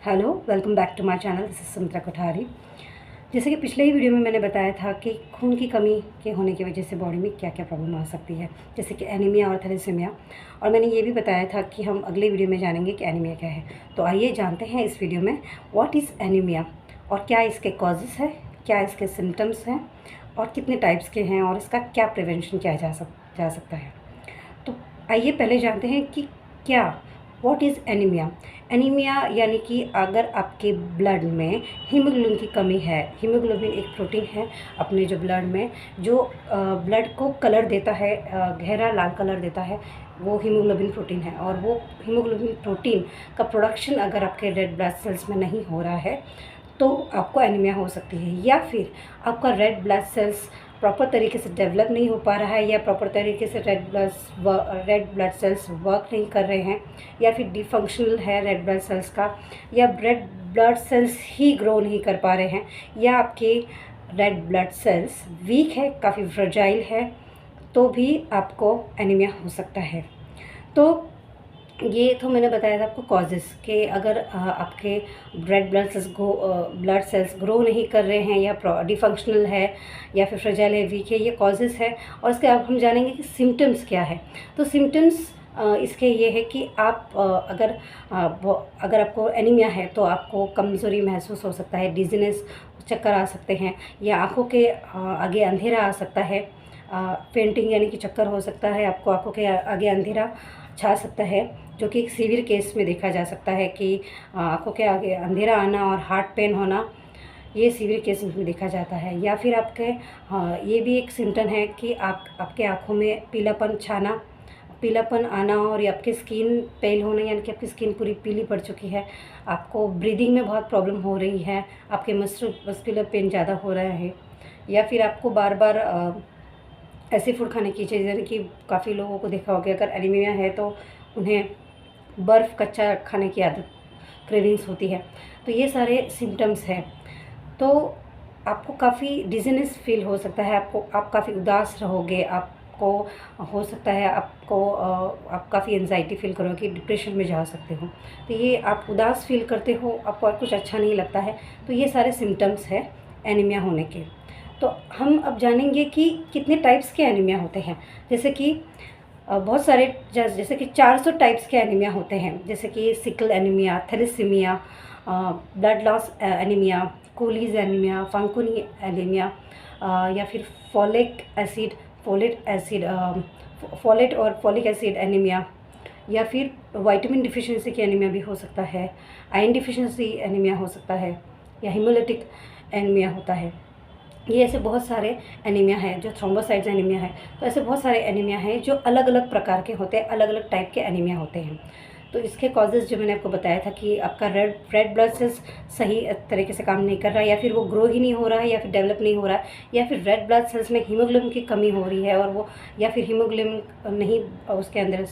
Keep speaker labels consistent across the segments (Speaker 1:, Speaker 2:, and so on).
Speaker 1: Hello, welcome back to my channel. This is Sumitra Kothari. जैसे कि पिछले ही वीडियो में मैंने बताया था कि खून की कमी के होने की वजह से बॉडी में क्या क्या प्रॉब्लम आ सकती है, जैसे कि एनीमिया और थैलेसीमिया। और मैंने ये भी बताया था कि हम अगले वीडियो में जानेंगे कि एनीमिया क्या है। तो आइए जानते हैं इस वीडियो में व्हाट इज़ एनीमिया और क्या इसके कॉजेज़ है, क्या इसके सिम्टम्स हैं और कितने टाइप्स के हैं और इसका क्या प्रिवेंशन किया जा सकता है। तो आइए पहले जानते हैं कि क्या व्हाट इज़ एनीमिया। एनीमिया यानी कि अगर आपके ब्लड में हीमोग्लोबिन की कमी है। हीमोग्लोबिन एक प्रोटीन है अपने जो ब्लड में, जो ब्लड को कलर देता है, गहरा लाल कलर देता है, वो हीमोग्लोबिन प्रोटीन है। और वो हीमोग्लोबिन प्रोटीन का प्रोडक्शन अगर आपके रेड ब्लड सेल्स में नहीं हो रहा है तो आपको एनीमिया हो सकती है। या फिर आपका रेड ब्लड सेल्स प्रॉपर तरीके से डेवलप नहीं हो पा रहा है, या प्रॉपर तरीके से रेड ब्लड सेल्स वर्क नहीं कर रहे हैं, या फिर डिफंक्शनल है रेड ब्लड सेल्स का, या रेड ब्लड सेल्स ही ग्रो नहीं कर पा रहे हैं, या आपके रेड ब्लड सेल्स वीक है, काफ़ी फ्रेजाइल है, तो भी आपको एनीमिया हो सकता है। तो ये तो मैंने बताया था आपको कॉजेज़ कि अगर आपके रेड ब्लड सेल्स ग्रो नहीं कर रहे हैं, या डिफंक्शनल है, या फिर फ्रेजाइल है, वीक है, ये कॉजेज़ है। और इसके अब हम जानेंगे कि सिम्टम्स क्या है। तो सिम्टम्स इसके ये है कि आप अगर आपको एनीमिया है तो आपको कमज़ोरी महसूस हो सकता है, डिजीनेस, चक्कर आ सकते हैं, या आँखों के आगे अंधेरा आ सकता है, फेंटिंग यानी कि चक्कर हो सकता है, आपको आँखों के आगे अंधेरा छा सकता है, जो कि एक सीवियर केस में देखा जा सकता है कि आँखों के आगे अंधेरा आना और हार्ट पेन होना, ये सीवियर केस में देखा जाता है। या फिर आपके ये भी एक सिम्टम है कि आपके आँखों में पीलापन आना, और आपकी स्किन पेल होना, यानी कि आपकी स्किन पूरी पीली पड़ चुकी है, आपको ब्रीदिंग में बहुत प्रॉब्लम हो रही है, आपके मस्कुलर पेन ज़्यादा हो रहा है, या फिर आपको बार बार ऐसे फूड खाने की चाहिए। यानी कि काफ़ी लोगों को देखा होगा अगर एनीमिया है तो उन्हें बर्फ़ कच्चा खाने की आदत, क्रेविंग्स होती है। तो ये सारे सिम्टम्स हैं। तो आपको काफ़ी डिज़ीनेस फील हो सकता है, आप काफ़ी उदास रहोगे, आपको हो सकता है आप काफ़ी एंजाइटी फील करोगे, डिप्रेशन में जा सकते हो। तो ये आप उदास फील करते हो, आपको और कुछ अच्छा नहीं लगता है, तो ये सारे सिम्टम्स हैं एनीमिया होने के। तो हम अब जानेंगे कि कितने टाइप्स के एनीमिया होते हैं। जैसे कि बहुत सारे जैसे कि 400 टाइप्स के एनीमिया होते हैं, जैसे कि sickle anaemia, thalassaemia, blood loss anaemia, Cooley's anaemia, Fanconi anaemia, या फिर फोलेट और फॉलिक एसिड एनीमिया, या फिर विटामिन डिफिशिएंसी की एनीमिया भी हो सकता है, आयरन डिफिशिएंसी एनीमिया हो सकता है, या हीमोलिटिक एनीमिया होता है। ये ऐसे बहुत सारे एनीमिया हैं, जो थ्रोम्बोसाइट्स एनीमिया है। तो ऐसे बहुत सारे एनीमिया हैं जो अलग अलग प्रकार के होते हैं, अलग अलग टाइप के एनीमिया होते हैं। तो इसके कॉजेज़ जो मैंने आपको बताया था कि आपका रेड ब्लड सेल्स सही तरीके से काम नहीं कर रहा है, या फिर वो ग्रो ही नहीं हो रहा है, या फिर डेवलप नहीं हो रहा है, या फिर रेड ब्लड सेल्स में हीमोग्लोबिन की कमी हो रही है, और वो या फिर हीमोग्लोबिन नहीं उसके अंदर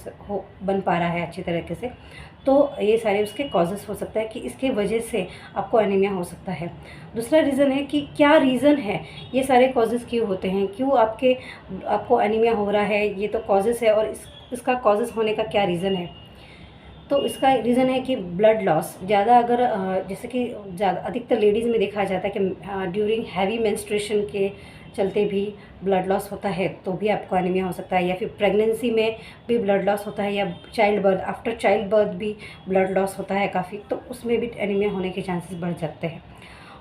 Speaker 1: बन पा रहा है अच्छी तरीके से। तो ये सारे उसके कॉजेज़ हो सकता है कि इसके वजह से आपको एनीमिया हो सकता है। दूसरा रीज़न है कि क्या रीज़न है, ये सारे कॉजेज़ क्यों होते हैं, क्यों आपको एनीमिया हो रहा है, ये तो कॉजेज़ है, और इसका कॉजेज़ होने का क्या रीज़न है। तो इसका रीज़न है कि ब्लड लॉस ज़्यादा, अगर जैसे कि ज़्यादा अधिकतर लेडीज़ में देखा जाता है कि ड्यूरिंग हैवी मेंस्ट्रुएशन के चलते भी ब्लड लॉस होता है, तो भी आपको एनीमिया हो सकता है। या फिर प्रेगनेंसी में भी ब्लड लॉस होता है, या आफ्टर चाइल्ड बर्थ भी ब्लड लॉस होता है काफ़ी, तो उसमें भी एनीमिया होने के चांसेस बढ़ जाते हैं।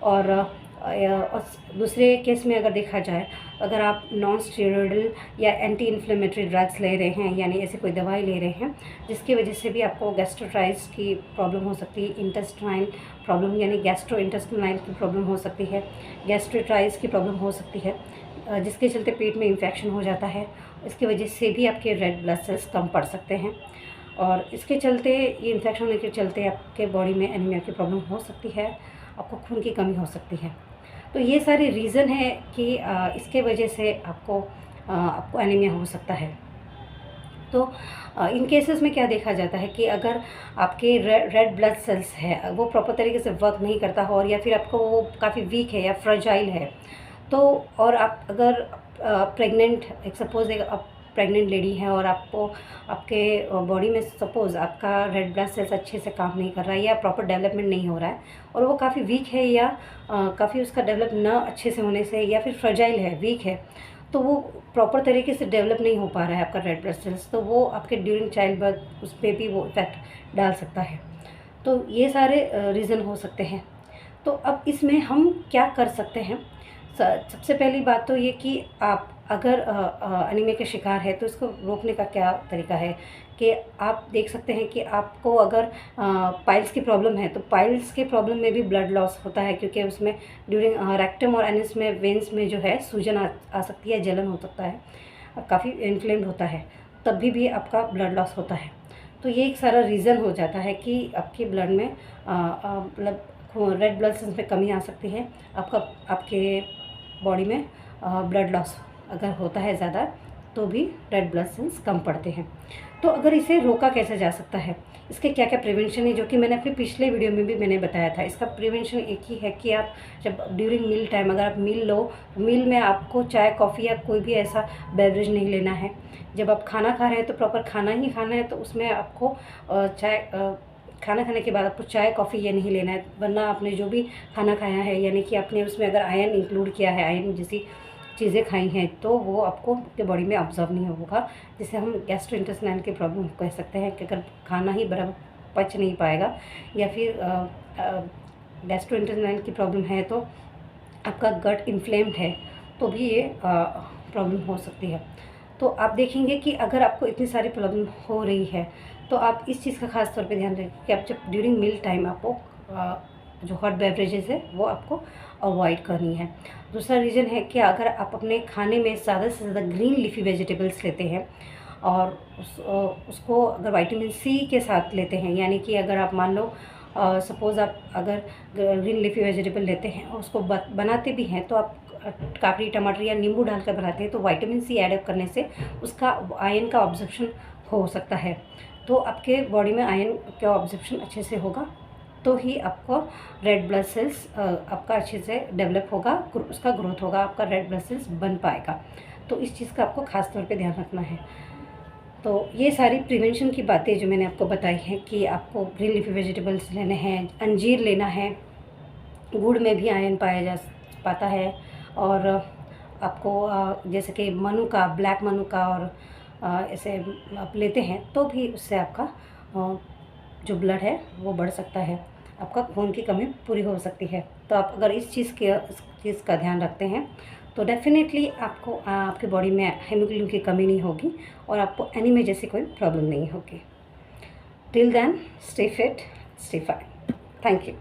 Speaker 1: और दूसरे केस में अगर देखा जाए, अगर आप नॉन स्टेरॉइडल या एंटी इन्फ्लेमेटरी ड्रग्स ले रहे हैं, यानी ऐसे कोई दवाई ले रहे हैं जिसकी वजह से भी आपको गैस्ट्रोट्राइस की प्रॉब्लम हो सकती है, इंटेस्टाइन प्रॉब्लम यानी गैस्ट्रो इंटेस्टाइनल की प्रॉब्लम हो सकती है, गैस्ट्रोट्राइस की प्रॉब्लम हो सकती है, जिसके चलते पेट में इन्फेक्शन हो जाता है। इसकी वजह से भी आपके रेड ब्लड सेल्स कम पड़ सकते हैं, और इसके चलते, ये इन्फेक्शन होने के चलते आपके बॉडी में एनीमिया की प्रॉब्लम हो सकती है, आपको खून की कमी हो सकती है। तो ये सारे रीज़न है कि इसके वजह से आपको एनीमिया हो सकता है। तो इन केसेस में क्या देखा जाता है कि अगर आपके रेड ब्लड सेल्स है वो प्रॉपर तरीके से वर्क नहीं करता हो, और या फिर आपको वो काफ़ी वीक है या फ्रेजाइल है, तो और आप अगर प्रेग्नेंट, एक सपोज आप प्रेग्नेंट लेडी हैं और आपको आपके बॉडी में सपोज़ आपका रेड ब्लड सेल्स अच्छे से काम नहीं कर रहा है या प्रॉपर डेवलपमेंट नहीं हो रहा है और वो काफ़ी वीक है या काफ़ी उसका डेवलप ना अच्छे से होने से या फिर फ्रजाइल है, वीक है, तो वो प्रॉपर तरीके से डेवलप नहीं हो पा रहा है आपका रेड ब्लड सेल्स, तो वो आपके ड्यूरिंग चाइल्ड बर्थ उस पर भी वो इफ़ेक्ट डाल सकता है। तो ये सारे रीज़न हो सकते हैं। तो अब इसमें हम क्या कर सकते हैं? सबसे पहली बात तो ये कि आप अगर एनीमिया के शिकार है तो इसको रोकने का क्या तरीका है कि आप देख सकते हैं कि आपको अगर पाइल्स की प्रॉब्लम है तो पाइल्स के प्रॉब्लम में भी ब्लड लॉस होता है, क्योंकि उसमें ड्यूरिंग रेक्टम और एनस में वेंस में जो है सूजन आ सकती है, जलन हो सकता है, काफ़ी इन्फ्लेम्ड होता है, तभी भी आपका ब्लड लॉस होता है। तो ये एक सारा रीज़न हो जाता है कि आपके ब्लड में मतलब रेड ब्लड सेल्स में कमी आ सकती है, आपके बॉडी में ब्लड लॉस अगर होता है ज़्यादा तो भी रेड ब्लड सेल्स कम पड़ते हैं। तो अगर इसे रोका कैसे जा सकता है, इसके क्या क्या प्रिवेंशन है, जो कि मैंने अपने पिछले वीडियो में भी मैंने बताया था। इसका प्रिवेंशन एक ही है कि आप जब ड्यूरिंग मील टाइम अगर आप मील लो तो मील में आपको चाय कॉफ़ी या कोई भी ऐसा बेवरेज नहीं लेना है। जब आप खाना खा रहे हैं तो प्रॉपर खाना ही खाना है, तो उसमें आपको खाना खाने के बाद आपको चाय कॉफ़ी ये नहीं लेना है, वरना आपने जो भी खाना खाया है यानी कि आपने उसमें अगर आयरन इंक्लूड किया है, आयरन जैसी चीज़ें खाई हैं, तो वो आपको आपके बॉडी में ऑब्जर्व नहीं होगा, जिसे हम गैस्ट्रोइंटेस्टाइनल की प्रॉब्लम कह सकते हैं कि अगर खाना ही बराबर पच नहीं पाएगा या फिर गैस्ट्रोइंटेस्टाइनल की प्रॉब्लम है तो आपका गट इन्फ्लेम्ड है तो भी ये प्रॉब्लम हो सकती है। तो आप देखेंगे कि अगर आपको इतनी सारी प्रॉब्लम हो रही है तो आप इस चीज़ का खास तौर पे ध्यान रखें कि आप जब ड्यूरिंग मील टाइम आपको जो हॉट बेवरेजेस है वो आपको अवॉइड करनी है। दूसरा रीज़न है कि अगर आप अपने खाने में ज़्यादा से ज़्यादा ग्रीन लीफी वेजिटेबल्स लेते हैं और उसको अगर विटामिन सी के साथ लेते हैं, यानी कि अगर आप मान लो सपोज़ आप अगर ग्रीन लीफी वेजिटेबल लेते हैं और उसको बनाते भी हैं तो आप काकड़ी टमाटर या नींबू डालकर बनाते हैं तो विटामिन सी ऐड करने से उसका आयरन का ऑब्जर्प्शन हो सकता है। तो आपके बॉडी में आयरन का ऑब्जर्प्शन अच्छे से होगा तो ही आपको रेड ब्लड सेल्स आपका अच्छे से डेवलप होगा, उसका ग्रोथ होगा, आपका रेड ब्लड सेल्स बन पाएगा। तो इस चीज़ का आपको ख़ास तौर पे ध्यान रखना है। तो ये सारी प्रिवेंशन की बातें जो मैंने आपको बताई हैं कि आपको ग्रीन लीफी वेजिटेबल्स लेने हैं, अंजीर लेना है, गुड़ में भी आयरन पाया जा पाता है, और आपको जैसे कि मनुका, ब्लैक मनुका और ऐसे आप लेते हैं तो भी उससे आपका जो ब्लड है वो बढ़ सकता है, आपका खून की कमी पूरी हो सकती है। तो आप अगर इस चीज़ का ध्यान रखते हैं तो डेफ़िनेटली आपको आपकी बॉडी में हीमोग्लोबिन की कमी नहीं होगी और आपको एनीमिया जैसी कोई प्रॉब्लम नहीं होगी। Till then stay fit, stay fine. Thank you.